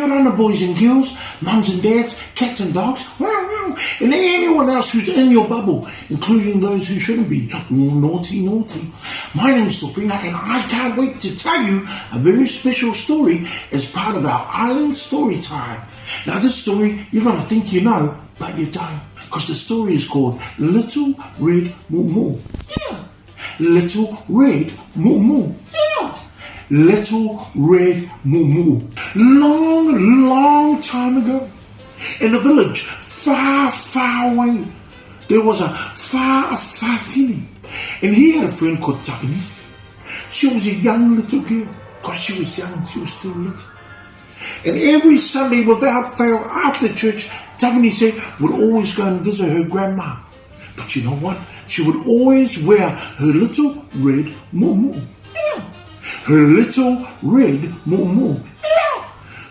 Your honor, boys and girls, mums and dads, cats and dogs, and anyone else who's in your bubble, including those who shouldn't be. Naughty, naughty. My name's Tofiga, and I can't wait to tell you a very special story as part of our island story time. Now, this story, you're going to think you know, but you don't. Because the story is called Little Red Moo Moo. Yeah. Little Red Moo Moo. Yeah. Little Red Moo Moo. Long, long time ago, in a village far, far away, there was a far feeling. And he had a friend called Tuffy. She was a young little girl. Because she was young, she was still little. And every Sunday, without fail, after church, Tuffy said would always go and visit her grandma. But you know what? She would always wear her little red moo. Yeah. Her little red moo. Yeah.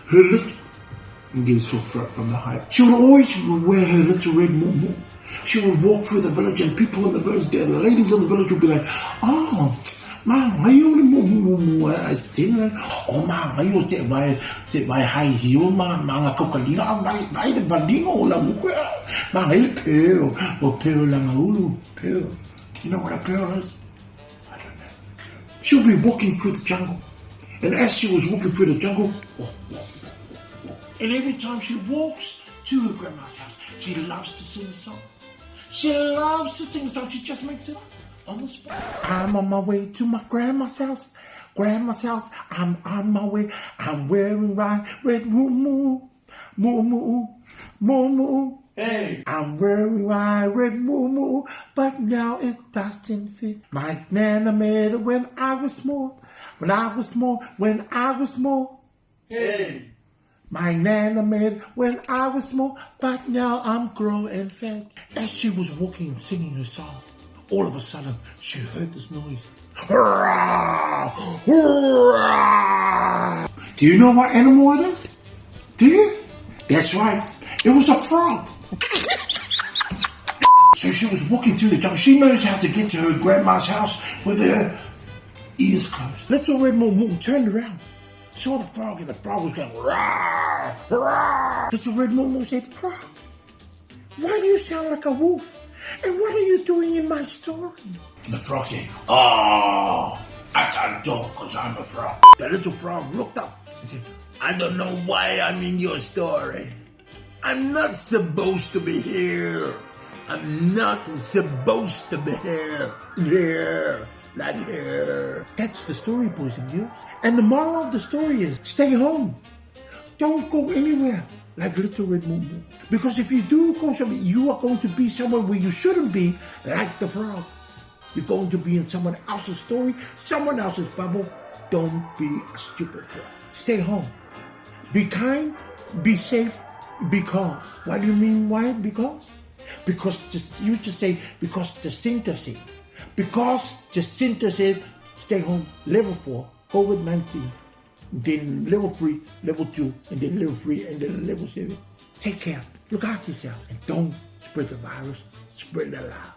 Her little... I'm getting sore throat from the hype. She would always wear her little red moo. She would walk through the village and people in the village, the ladies in the village would be like, oh, ma, ngayon mo oh, ma, ngayon si may high heel, mga kukalina, ay the bandingo, lang mo ma, ngayon pero, o pero lang ang ulo, pero. You know what a pero is? I don't know. She'll be walking through the jungle, and as she was walking through the jungle, and every time she walks to her grandma's house, she loves to sing a song. She loves to sing a song, she just makes it up. On the spot. I'm on my way to my grandma's house. Grandma's house. I'm on my way. I'm wearing my red moo. Hey. I'm wearing my red moo, but now it doesn't fit. My nana made it when I was small. When I was small. Hey. My nana made it when I was small, but now I'm growing fat. As she was walking and singing her song, all of a sudden, she heard this noise. Do you know what animal it is? Do you? That's right. It was a frog. So she was walking through the jungle. She knows how to get to her grandma's house with her ears closed. Little Red Moo Moo turned around, saw the frog, and the frog was going, rah, rah. Little Red Moo Moo said, frog, why do you sound like a wolf? And what are you doing in my story? The frog said, oh, I can't talk because I'm a frog. The little frog looked up and said, I don't know why I'm in your story. I'm not supposed to be here. I'm not supposed to be here. Here, not here. That's the story, boys and girls. And the moral of the story is, stay home. Don't go anywhere. Like Little Red Moo Moo. Because if you do go somewhere, you are going to be somewhere where you shouldn't be, like the frog. You're going to be in someone else's story, someone else's bubble. Don't be a stupid frog. Stay home. Be kind, be safe, because. What do you mean why? Because? Because you just say, because Jacinta said. Because Jacinta said, stay home. Level 4, COVID-19. Then level 3, level 2, and then level 3, and then level 7. Take care. Look after yourself. And don't spread the virus. Spread the love.